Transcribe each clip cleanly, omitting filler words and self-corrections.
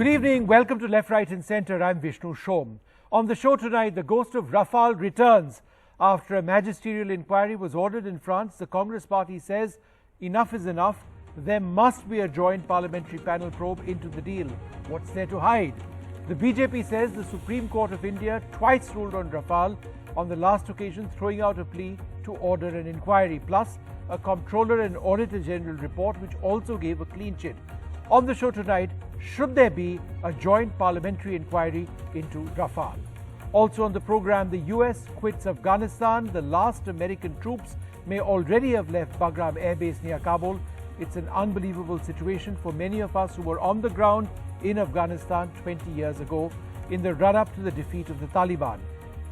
Good evening. Welcome to Left, Right and Centre. I'm Vishnu Shom. On the show tonight, the ghost of Rafale returns. After a magisterial inquiry was ordered in France, the Congress party says enough is enough. There must be a joint parliamentary panel probe into the deal. What's there to hide? The BJP says the Supreme Court of India twice ruled on Rafale, on the last occasion throwing out a plea to order an inquiry, plus a Comptroller and Auditor General report which also gave a clean chit. On the show tonight, should there be a joint parliamentary inquiry into Rafale? Also on the program, the US quits Afghanistan. The last American troops may already have left Bagram Air Base near Kabul. It's an unbelievable situation for many of us who were on the ground in Afghanistan 20 years ago in the run-up to the defeat of the Taliban.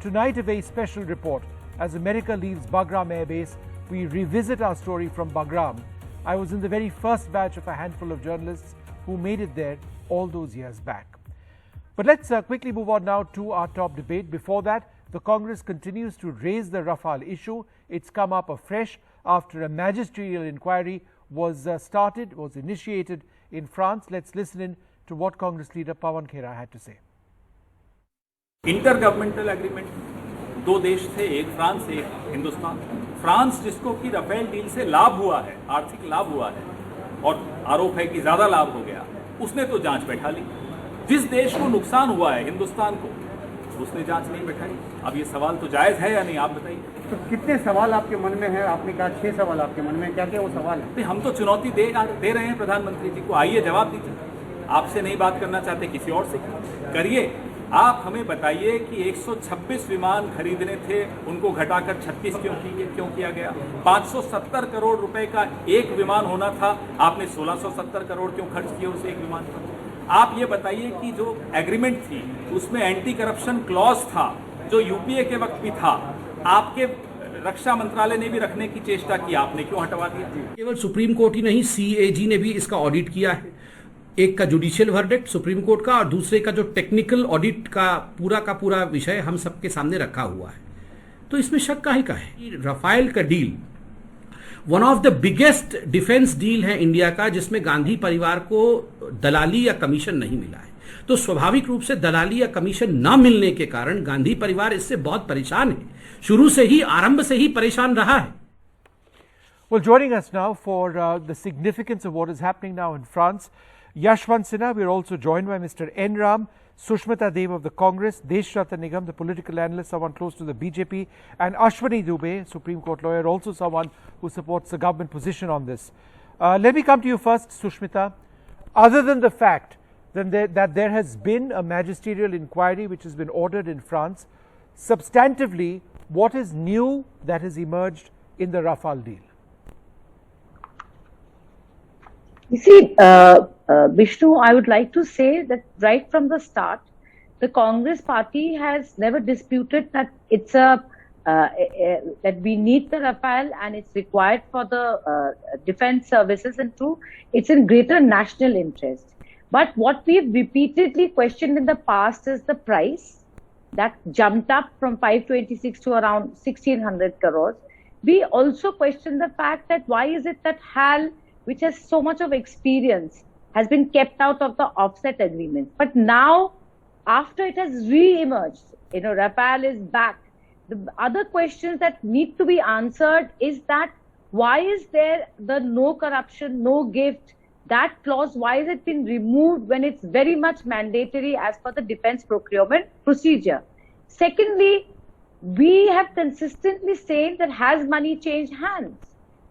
Tonight, a very special report. As America leaves Bagram Air Base, we revisit our story from Bagram. I was in the very first batch of a handful of journalists who made it there all those years back. But let's quickly move on now to our top debate. Before that, the Congress continues to raise the Rafale issue. It's come up afresh after a magisterial inquiry was initiated in France. Let's listen in to what Congress leader Pawan Khera had to say. Intergovernmental agreement दो देश थे, एक France एक Hindustan. France जिसको कि Rafale deal से लाभ हुआ है, आर्थिक लाभ हुआ है और आरोप है कि ज्यादा लाभ हो गया, उसने तो जांच बैठा ली। जिस देश को नुकसान हुआ है, हिंदुस्तान को, उसने जांच नहीं बैठाई। अब ये सवाल तो जायज है या नहीं, आप बताइए। तो कितने सवाल आपके मन में है? आपने कहा 6 सवाल आपके मन में, क्या क्या वो सवाल है? हम तो चुनौती दे रहे हैं प्रधानमंत्री जी को, आइए जवाब दीजिए। आपसे नहीं बात करना चाहते, किसी और से करिए। आप हमें बताइए कि 126 विमान खरीदने थे, उनको घटाकर 36 क्यों किया गया? 570 करोड़ रुपए का एक विमान होना था, आपने 1670 करोड़ क्यों खर्च किए उस एक विमान पर? आप ये बताइए कि जो एग्रीमेंट थी उसमें एंटी करप्शन क्लॉज था, जो यूपीए के वक्त भी था, आपके रक्षा मंत्रालय ने भी रखने की चेष्टा की, आपने क्यों हटवा दिया? केवल सुप्रीम कोर्ट ही नहीं, सीएजी ने भी इसका ऑडिट किया है। एक का जुडिशियल वर्डिक्ट सुप्रीम कोर्ट का और दूसरे का जो टेक्निकल ऑडिट का पूरा विषय हम सबके सामने रखा हुआ है। तो इसमें शक काहे का है? राफेल का deal one of the biggest defence deal है इंडिया का, जिसमें गांधी परिवार को दलाली या कमीशन नहीं मिला है। तो स्वाभाविक रूप से दलाली या कमीशन न मिलने के कारण गांधी परिवार इससे बहुत परेशान है, शुरू से ही, आरंभ से ही परेशान रहा है। Well, joining us now for the significance of what is happening now in France, Yashwant Sinha. We are also joined by Mr. N. Ram, Sushmita Dev of the Congress, Deshrata Nigam, the political analyst, someone close to the BJP, and Ashwani Dubey, Supreme Court lawyer, also someone who supports the government position on this. Let me come to you first, Sushmita. Other than the fact that there has been a magisterial inquiry which has been ordered in France, substantively, what is new that has emerged in the Rafale deal? You see, Vishnu, I would like to say that right from the start, the Congress party has never disputed that it's that we need the Rafale and it's required for the defense services, and two, it's in greater national interest. But what we've repeatedly questioned in the past is the price that jumped up from 526 to around 1600 crores. We also question the fact that why is it that HAL, which has so much of experience, has been kept out of the offset agreement. But now, after it has re-emerged, Rafale is back. The other questions that need to be answered is that why is there the no corruption, no gift, that clause, why has it been removed when it's very much mandatory as per the defense procurement procedure? Secondly, we have consistently said that has money changed hands?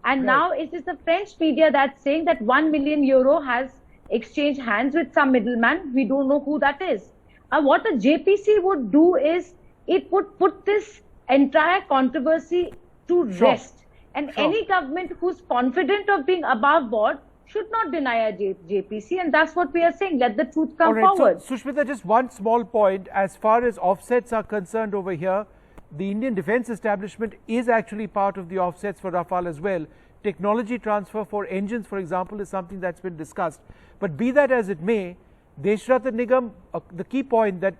And now it is the French media that's saying that 1 million euro has exchanged hands with some middleman. We don't know who that is. What a JPC would do is it would put this entire controversy to rest. And any government who's confident of being above board should not deny a JPC. And that's what we are saying. Let the truth come forward. So, Sushmita, just one small point. As far as offsets are concerned over here, the Indian defense establishment is actually part of the offsets for Rafale as well. Technology transfer for engines, for example, is something that's been discussed. But be that as it may, Deshrata Nigam, the key point that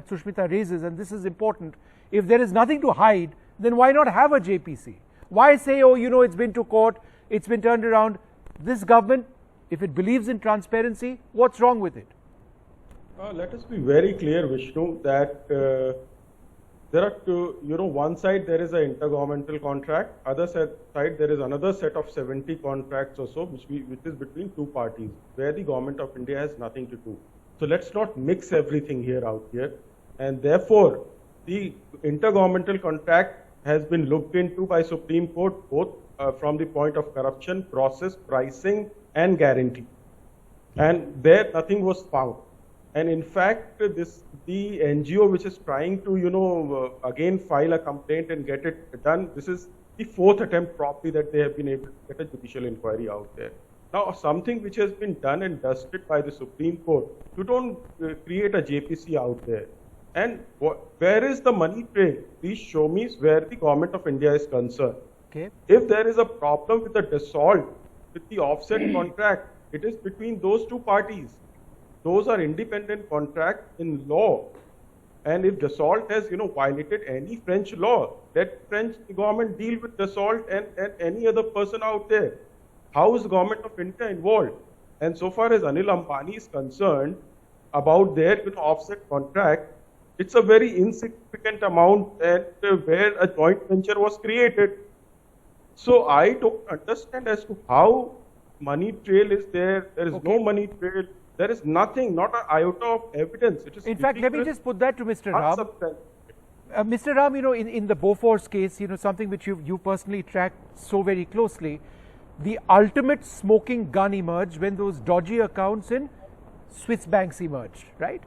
Sushmita raises, and this is important, if there is nothing to hide, then why not have a JPC? Why say, oh, it's been to court, it's been turned around? This government, if it believes in transparency, what's wrong with it? Let us be very clear, Vishnu, that there are two, one side there is an intergovernmental contract, other side there is another set of 70 contracts or so, which is between two parties, where the government of India has nothing to do. So let's not mix everything out here. And therefore, the intergovernmental contract has been looked into by Supreme Court, both from the point of corruption, process, pricing, and guarantee. And there nothing was found. And in fact, the NGO which is trying to, again file a complaint and get it done, this is the fourth attempt probably that they have been able to get a judicial inquiry out there. Now, something which has been done and dusted by the Supreme Court, you don't create a JPC out there. And where is the money trail? Please show me where the government of India is concerned. Okay. If there is a problem with the Dassault, with the offset contract, it is between those two parties. Those are independent contracts in law. And if Dassault has, violated any French law, let French government deal with Dassault and any other person out there. How is the government of India involved? And so far as Anil Ambani is concerned about their offset contract, it's a very insignificant amount where a joint venture was created. So I don't understand as to how money trail is there. There is no money trail. There is nothing, not an iota of evidence. It is in fact, let me just put that to Mr. Ram. Mr. Ram, in the Bofors case, something which you personally tracked so very closely, the ultimate smoking gun emerged when those dodgy accounts in Swiss banks emerged, right?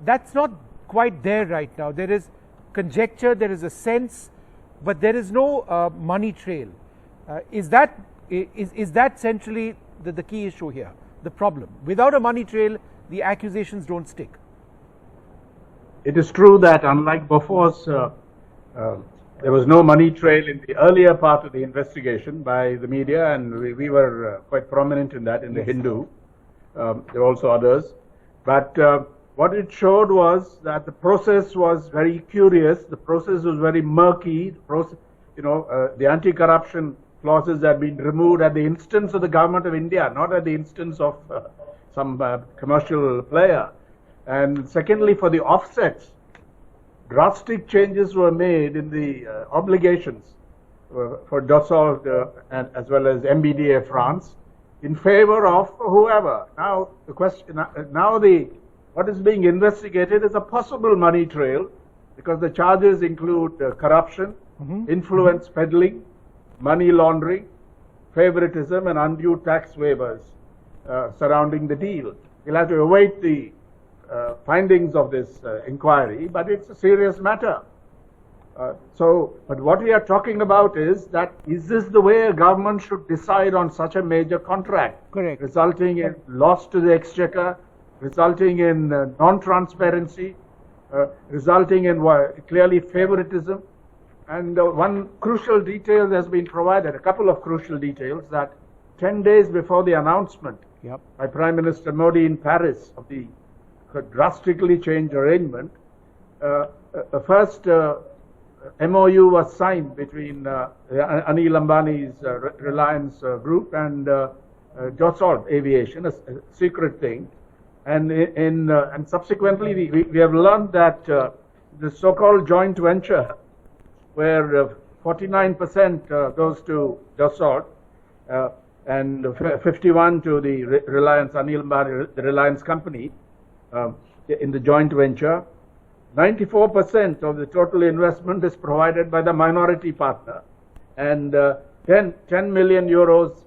That's not quite there right now. There is conjecture, there is a sense, but there is no money trail. Is that essentially the key issue here? The problem. Without a money trail, the accusations don't stick. It is true that unlike Bofors, there was no money trail in the earlier part of the investigation by the media, and we were quite prominent in that in the Hindu. There were also others. But what it showed was that the process was very curious, the process was very murky, the anti-corruption clauses had been removed at the instance of the government of India, not at the instance of some commercial player. And secondly, for the offsets, drastic changes were made in the obligations for Dassault and as well as MBDA France in favor of whoever. Now the question, what is being investigated is a possible money trail, because the charges include corruption, influence peddling, money laundering, favoritism, and undue tax waivers surrounding the deal. We'll have to await the findings of this inquiry, but it's a serious matter. But what we are talking about is this the way a government should decide on such a major contract? Correct. Resulting in loss to the exchequer, resulting in non-transparency, resulting in clearly favoritism. And one crucial detail has been provided, a couple of crucial details, that 10 days before the announcement by Prime Minister Modi in Paris of the drastically changed arrangement, the first MOU was signed between Anil Ambani's Reliance Group and Dassault Aviation, a secret thing. And subsequently, we have learned that the so-called joint venture, where 49% goes to Dassault and 51% to the Reliance, Anil Ambani, the Reliance company, in the joint venture. 94% of the total investment is provided by the minority partner, and 10 million euros.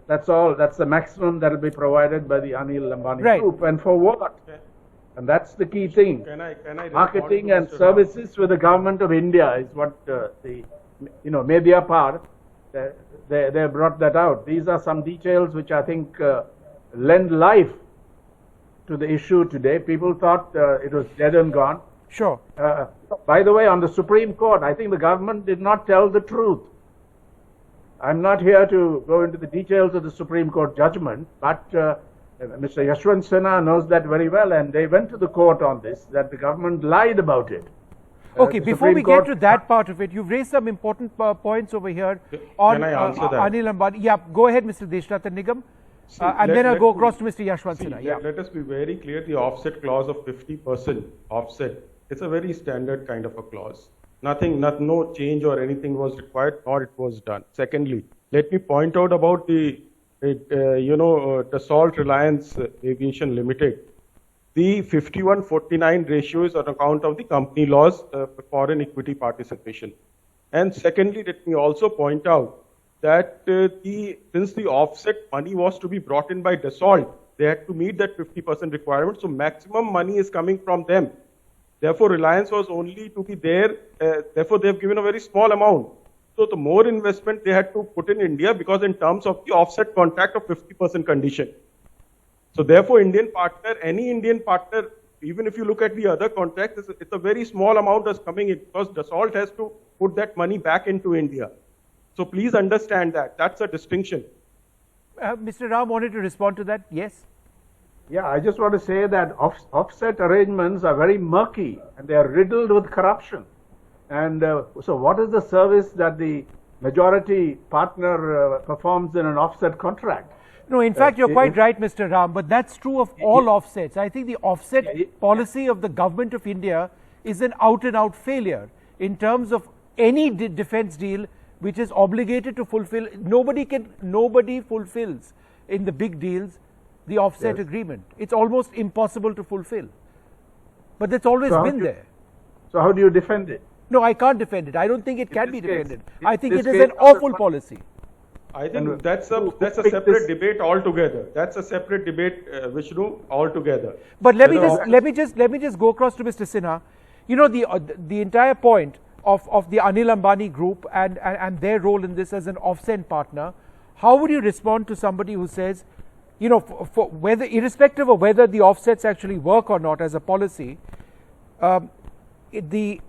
That's all. That's the maximum that will be provided by the Anil Ambani group. And for what? And that's the key thing. Can I Marketing and services with the government of India is what the media part. They brought that out. These are some details which I think lend life to the issue today. People thought it was dead and gone. Sure. By the way, on the Supreme Court, I think the government did not tell the truth. I'm not here to go into the details of the Supreme Court judgment, but Mr. Yashwant Sinha knows that very well, and they went to the court on this, that the government lied about it. Okay, before we get to that part of it, you've raised some important points over here on Can I answer that? Anil Ambani. Yeah, go ahead, Mr. Deshnathan Nigam. and then I'll go across to Mr. Yashwant Sinha. Yeah. Let us be very clear. The offset clause of 50% offset, it's a very standard kind of a clause. No change or anything was required, nor it was done. Secondly, let me point out about the Dassault Reliance Aviation Limited. The 51-49 ratio is on account of the company laws for foreign equity participation. And secondly, let me also point out that since the offset money was to be brought in by Dassault, they had to meet that 50% requirement. So maximum money is coming from them. Therefore, Reliance was only to be there. Therefore, they have given a very small amount. So the more investment they had to put in India, because in terms of the offset contract of 50% condition. So therefore, any Indian partner, even if you look at the other contracts, it's a very small amount that's coming in, because Dassault has to put that money back into India. So please understand that. That's a distinction. Mr. Ram wanted to respond to that. Yes. Yeah, I just want to say that offset arrangements are very murky and they are riddled with corruption. And so what is the service that the majority partner performs in an offset contract? No, in fact, you're quite right, Mr. Ram, but that's true of all offsets. I think the offset policy of the government of India is an out-and-out failure in terms of any defense deal which is obligated to fulfill. Nobody fulfills in the big deals the offset agreement. It's almost impossible to fulfill. But that's always been there. So how do you defend it? No, I can't defend it. I don't think it can be defended. I think it is an awful policy. I think that's a separate debate altogether. That's a separate debate, Vishnu, altogether. But let me just go across to Mr. Sinha. You know, the entire point of the Anil Ambani group and their role in this as an offset partner. How would you respond to somebody who says, you know, for whether, irrespective of whether the offsets actually work or not as a policy, the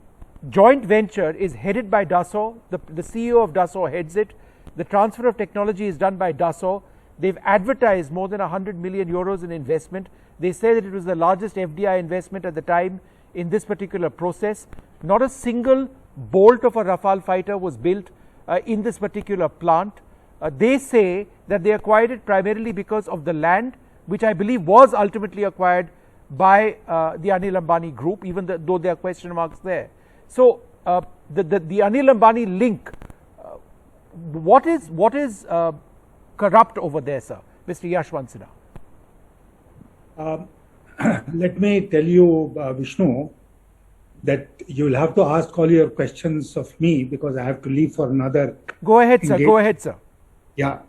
joint venture is headed by Dassault. The CEO of Dassault heads it. The transfer of technology is done by Dassault. They've advertised more than 100 million euros in investment. They say that it was the largest FDI investment at the time in this particular process. Not a single bolt of a Rafale fighter was built in this particular plant. They say that they acquired it primarily because of the land, which I believe was ultimately acquired by the Anil Ambani group, even though there are question marks there. So the Anil Ambani link, what is corrupt over there, sir? Mr. Yashwant Sinha. Let me tell you, Vishnu, that you will have to ask all your questions of me because I have to leave for another. Go ahead, sir. Go ahead, sir. Yeah.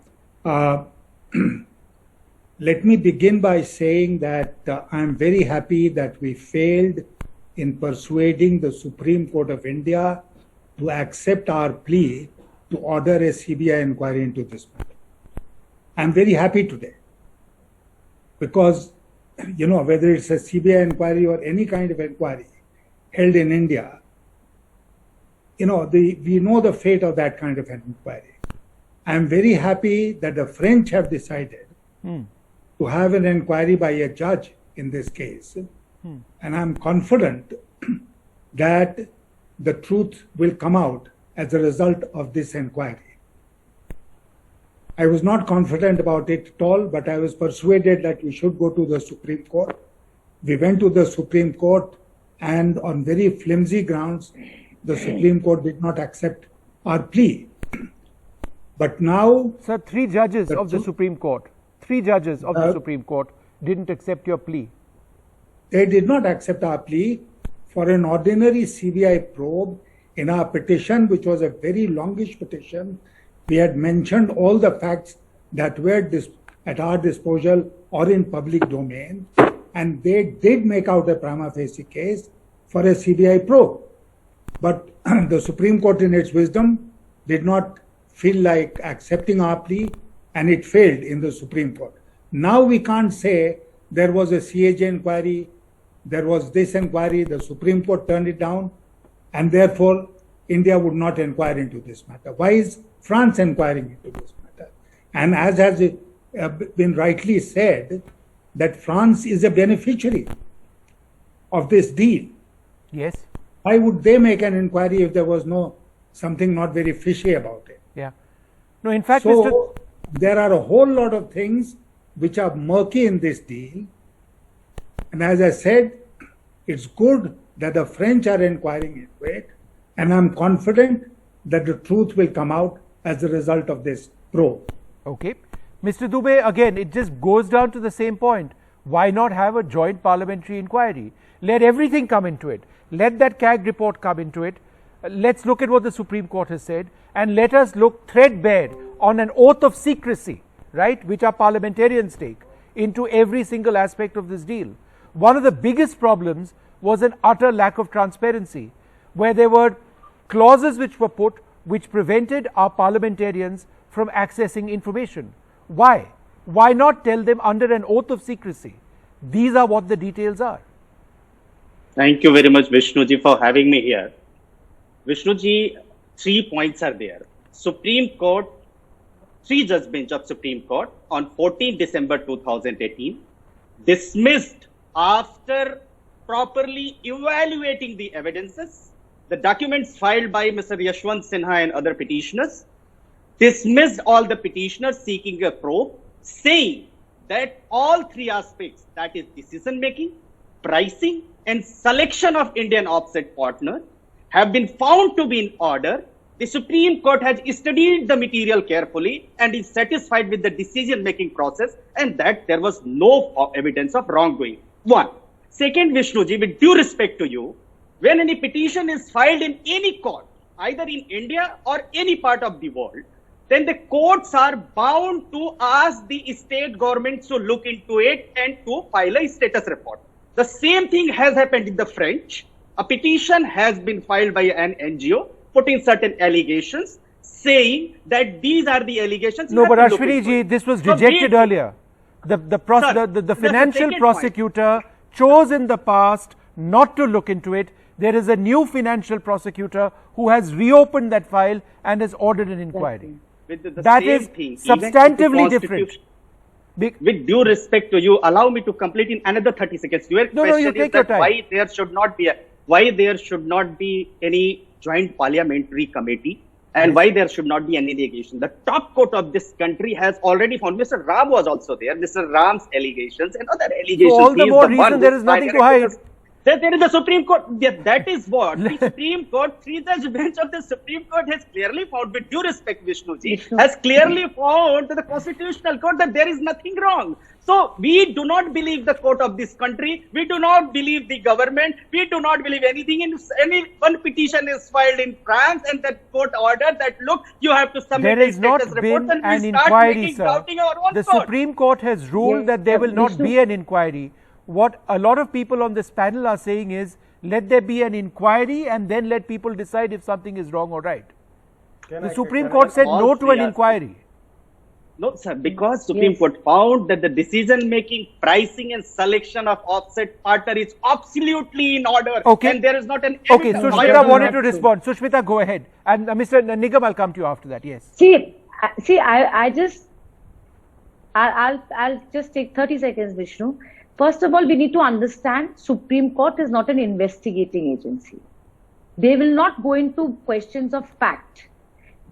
Let me begin by saying that I am very happy that we failed in persuading the Supreme Court of India to accept our plea to order a CBI inquiry into this matter. I am very happy today because, you know, whether it's a CBI inquiry or any kind of inquiry held in India, you know, we know the fate of that kind of an inquiry. I am very happy that the French have decided to have an inquiry by a judge in this case. And I'm confident that the truth will come out as a result of this inquiry. I was not confident about it at all, but I was persuaded that we should go to the Supreme Court. We went to the Supreme Court, and on very flimsy grounds, the Supreme Court did not accept our plea. But now... Sir, three judges of the Supreme Court didn't accept your plea. They did not accept our plea. For an ordinary CBI probe, in our petition, which was a very longish petition, we had mentioned all the facts that were at our disposal or in public domain, and they did make out a prima facie case for a CBI probe. But the Supreme Court, in its wisdom, did not feel like accepting our plea, and it failed in the Supreme Court. Now we can't say there was a CAJ inquiry, there was this inquiry, the Supreme Court turned it down, and therefore India would not inquire into this matter. Why is France inquiring into this matter? And as has been rightly said, that France is a beneficiary of this deal. Yes. Why would they make an inquiry if there was something not very fishy about it? Yeah. No, in fact, so there are a whole lot of things which are murky in this deal. And as I said, it's good that the French are inquiring into it, and I'm confident that the truth will come out as a result of this probe. Okay. Mr. Dubey, again, it just goes down to the same point. Why not have a joint parliamentary inquiry? Let everything come into it. Let that CAG report come into it. Let's look at what the Supreme Court has said, and let us look threadbare on an oath of secrecy, right, which our parliamentarians take, into every single aspect of this deal. One of the biggest problems was an utter lack of transparency, where there were clauses which were put which prevented our parliamentarians from accessing information. Why? Why not tell them under an oath of secrecy? These are what the details are. Thank you very much, Vishnuji, for having me here. Vishnuji, 3 points are there. Supreme Court, 3-judge bench of Supreme Court on 14 December 2018 dismissed after properly evaluating the evidences, the documents filed by Mr. Yashwant Sinha and other petitioners, dismissed all the petitioners seeking a probe, saying that all 3 aspects, that is decision making, pricing, and selection of Indian offset partner, have been found to be in order. The Supreme Court has studied the material carefully and is satisfied with the decision making process, and that there was no evidence of wrongdoing. 1. Second, Vishnuji, with due respect to you, when any petition is filed in any court, either in India or any part of the world, then the courts are bound to ask the state governments to look into it and to file a status report. The same thing has happened in the French. A petition has been filed by an NGO putting certain allegations, saying that these are the allegations. No, but Ashwini ji, this was rejected earlier. The financial prosecutor chose in the past not to look into it. There is a new financial prosecutor who has reopened that file and has ordered an inquiry. That is substantively different. With due respect to you, allow me to complete in another 30 seconds. Your question is that why there should not be any joint parliamentary committee and why there should not be any litigation. The top court of this country has already found, Mr. Ram was also there, Mr. Ram's allegations and other allegations. So all the more reason there is nothing to hide. There is the Supreme Court. That is what the Supreme Court, 3-judge bench of the Supreme Court has clearly found, with due respect, Vishnuji, has clearly found to the Constitutional Court that there is nothing wrong. So we do not believe the court of this country. We do not believe the government. We do not believe anything. Any one petition is filed in France and that court ordered that, look, you have to submit there has not been an inquiry, sir. The Supreme Court has ruled that there will not be an inquiry. What a lot of people on this panel are saying is, let there be an inquiry and then let people decide if something is wrong or right. The Supreme Court said no to an inquiry. No, sir, because Supreme Court found that the decision-making, pricing and selection of offset partner is absolutely in order. Okay. And there is not an Okay, Sushmita wanted to respond. Sushmita, go ahead. And Mr. Nigam, I'll come to you after that. Yes. I'll just take 30 seconds, Vishnu. First of all, we need to understand Supreme Court is not an investigating agency. They will not go into questions of fact.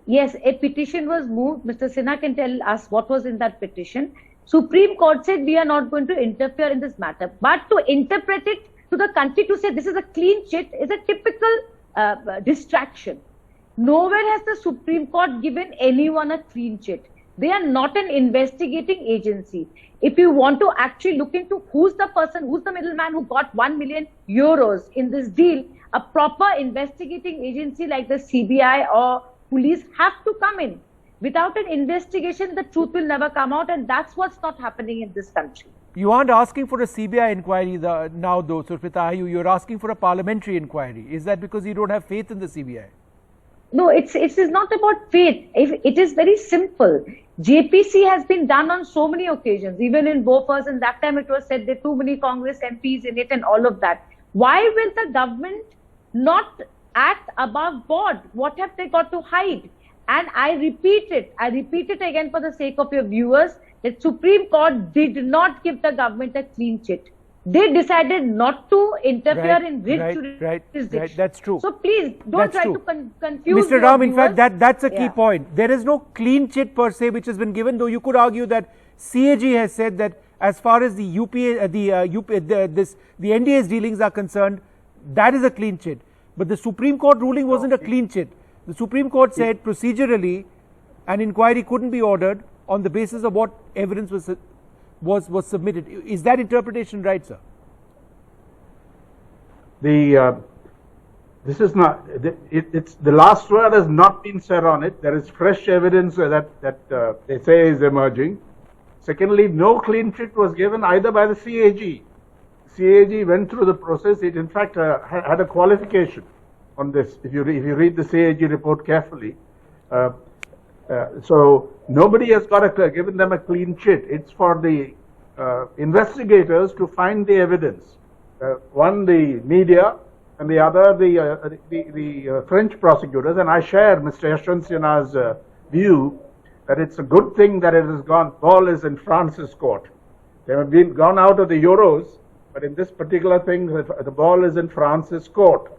Yes, a petition was moved. Mr. Sinha can tell us what was in that petition. Supreme Court said we are not going to interfere in this matter. But to interpret it to the country to say this is a clean chit is a typical distraction. Nowhere has the Supreme Court given anyone a clean chit. They are not an investigating agency. If you want to actually look into who's the person, who's the middleman who got 1 million euros in this deal, a proper investigating agency like the CBI or police have to come in. Without an investigation, the truth will never come out, and that's what's not happening in this country. You aren't asking for a CBI inquiry now, though, Sushmita. You're asking for a parliamentary inquiry. Is that because you don't have faith in the CBI? No, it is not about faith. It is very simple. JPC has been done on so many occasions, even in Bofors, and that time it was said there are too many Congress MPs in it and all of that. Why will the government not act above board? What have they got to hide? And I repeat it again for the sake of your viewers, that Supreme Court did not give the government a clean chit. They decided not to interfere in jurisdiction. Right, that's true. So please don't try to confuse Mr. Ram, in fact, that's a key point. There is no clean chit per se which has been given, though you could argue that CAG has said that as far as the the NDA's dealings are concerned, that is a clean chit. But the Supreme Court ruling wasn't a clean chit. The Supreme Court said procedurally an inquiry couldn't be ordered on the basis of what evidence was submitted. Is that interpretation right, sir? This is not. It's the last word has not been said on it. There is fresh evidence that they say is emerging. Secondly, no clean chit was given either by the CAG. CAG went through the process. It in fact had a qualification on this. If you read the CAG report carefully, so nobody has given them a clean chit. It's for the investigators to find the evidence. One, the media, and the other, the French prosecutors. And I share Mr. Yashwant Sinha's view that it's a good thing that it has gone. Ball is in France's court. They have gone out of the Euros, but in this particular thing, the ball is in France's court.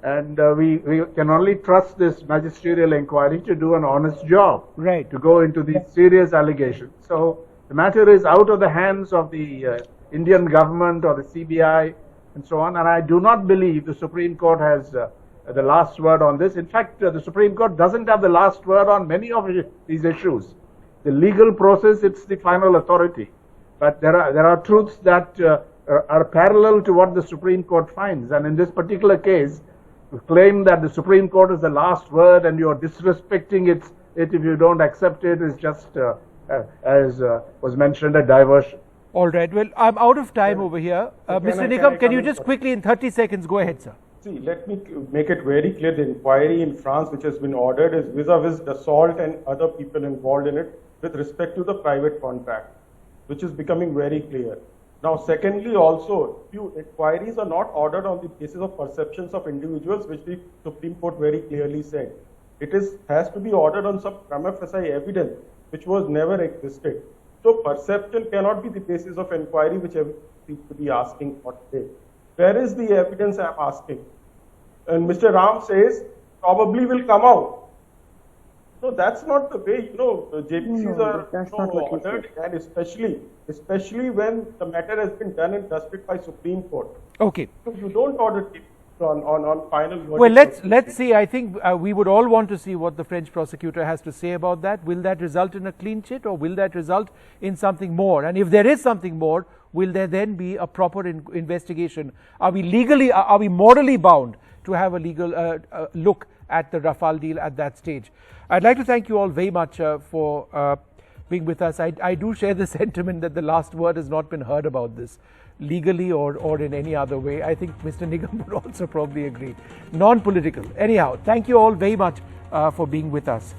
And we can only trust this magisterial inquiry to do an honest job. Right. To go into these serious allegations. So the matter is out of the hands of the Indian government or the CBI and so on. And I do not believe the Supreme Court has the last word on this. In fact, the Supreme Court doesn't have the last word on many of these issues. The legal process, it's the final authority. But there are truths that are parallel to what the Supreme Court finds. And in this particular case, to claim that the Supreme Court is the last word and you're disrespecting it if you don't accept it is just, as was mentioned, a diversion. All right. Well, I'm out of time over here. Mr. Nigam, can you just quickly in 30 seconds go ahead, sir? See, let me make it very clear. The inquiry in France, which has been ordered, is vis-a-vis Dassault and other people involved in it with respect to the private contract, which is becoming very clear. Now, secondly, also, few inquiries are not ordered on the basis of perceptions of individuals, which the Supreme Court very clearly said. It has to be ordered on some prima facie evidence, which was never existed. So perception cannot be the basis of inquiry, which everyone seems to be asking for today. Where is the evidence I'm asking? And Mr. Ram says, probably will come out. No, that's not the way, JPCs are ordered, and especially when the matter has been done and dusted by Supreme Court. Okay. So you don't order on final verdict. Well, let's see. I think we would all want to see what the French prosecutor has to say about that. Will that result in a clean chit, or will that result in something more? And if there is something more, will there then be a proper investigation? Are we morally bound to have a legal look at the Rafale deal at that stage? I'd like to thank you all very much for being with us. I do share the sentiment that the last word has not been heard about this, legally or in any other way. I think Mr. Nigam would also probably agree. Non-political. Anyhow, thank you all very much for being with us.